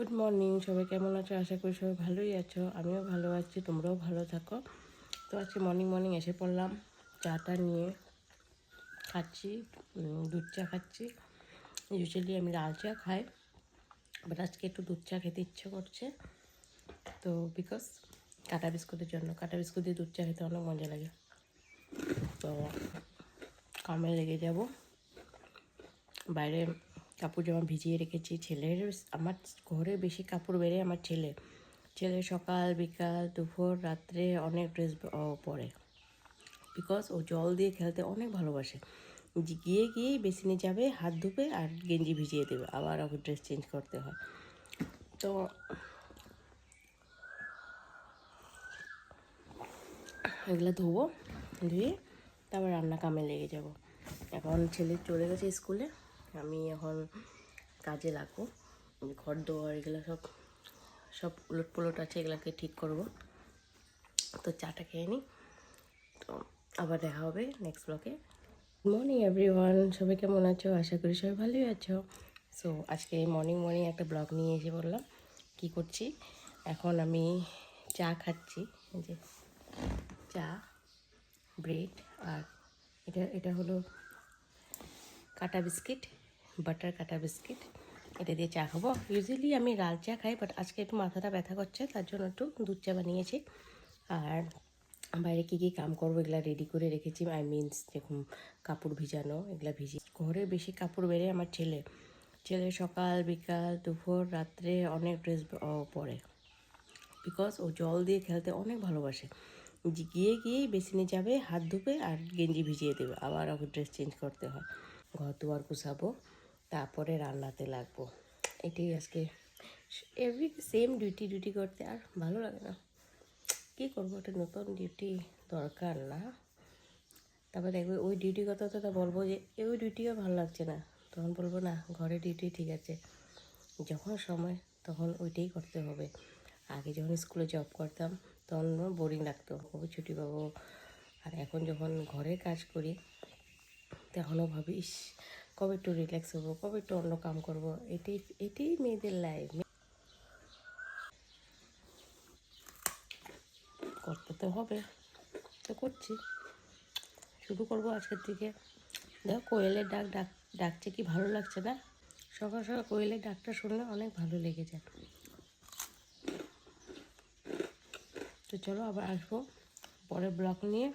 Good morning, সবাই কেমন আছো? আশা করি সবাই ভালোই আছো। আমিও ভালো আছি, তোমরাও ভালো থাকো। তো আজকে মর্নিং এসে পড়লাম, চাটা নিয়ে খাচ্ছি, দুধ চা খাচ্ছি। ইউজুয়ালি আমি লাল চা খাই, বাট আজকে একটু দুধ চা খেতে ইচ্ছে করছে। তো বিকজ কাটা বিস্কুটের জন্য, কাটা বিস্কুট দিয়ে দুধ চা খেতে অনেক মজা লাগে। তো কামে লেগে যাব। বাইরে কাপড় জামা ভিজিয়ে রেখেছি। আমার ঘরে বেশি কাপড় বেড়ে আমার ছেলে সকাল বিকাল দুপুর রাত্রে অনেক ড্রেস পরে, বিকজ ও জল দিয়ে খেলতে অনেক ভালোবাসে। গিয়েই বেসিনে যাবে, হাত ধুবে আর গেঞ্জি ভিজিয়ে দেবে, আবার ওকে ড্রেস চেঞ্জ করতে হয়। তো এগুলো ধোবো, ধুয়ে তারপর রান্না কামে লেগে যাব। এখন ছেলে চলে গেছে স্কুলে, আমি এখন কাজে লাগবো। ঘর দোয়ার এগুলো সব উলট পুলট আছে, এগুলোকে ঠিক করব। তো চাটা খেয়ে নিই, তো আবার দেখা হবে নেক্সট ব্লগে। গুড মর্নিং এভরিওয়ান, সবাই কেমন আছো? আশা করি সবাই ভালোই আছো। সো আজকে মর্নিং একটা ব্লগ নিয়ে এসে বললাম কী করছি। এখন আমি চা খাচ্ছি, যে চা, ব্রেড, আর এটা হলো কাটা বিস্কিট, বাটার কাটা বিস্কিট। এটা দিয়ে চা খাবো। ইউজুয়ালি আমি লাল চা খাই, বাট আজকে একটু মাথাটা ব্যথা করছে, তার জন্য একটু দুধ চা বানিয়েছি। আর বাইরে কী কী কাম করবো এগুলো রেডি করে রেখেছি। যেরকম কাপড় ভিজানো, এগুলো ঘরে বেশি কাপড় বেড়ে আমার ছেলে সকাল বিকাল দুপুর রাত্রে অনেক ড্রেস পরে, বিকজ ও জল দিয়ে খেলতে অনেক ভালোবাসে। গিয়েই বেসিনে যাবে, হাত ধুবে আর গেঞ্জি ভিজিয়ে দেবে, আবার ওকে ড্রেস চেঞ্জ করতে হয়। ঘর দুয়ার গুছাবো, তারপরে রান্নাতে লাগবো। এটাই আজকে এভরিডে সেম ডিউটি করতে আর ভালো লাগে না। কী করবো, একটা নতুন ডিউটি দরকার না? তারপর দেখবে ওই ডিউটি কথা তো বলবো যে ওই ডিউটিও ভালো লাগছে না, তখন বলবো না, ঘরে ডিউটি ঠিক আছে। যখন সময় তখন ওইটাই করতে হবে। আগে যখন স্কুলে জব করতাম তখন বোরিং লাগতো, কবে ছুটি পাবো। আর এখন যখন ঘরের কাজ করি তখনও ভাবিস কবে একটু রিল্যাক্স হবো, কবে একটু অন্য কাম করবো। এটাই মেয়েদের লাইফ। করতে তো হবে, তো করছি, শুরু করবো আজকের থেকে। দেখো কোয়েলের ডাকছে, কি ভালো লাগছে না? সকাল সকাল কোয়েলের ডাকটা শুনলে অনেক ভালো লেগে যায়। তো চলো আবার আসবো পরের ব্লগ নিয়ে।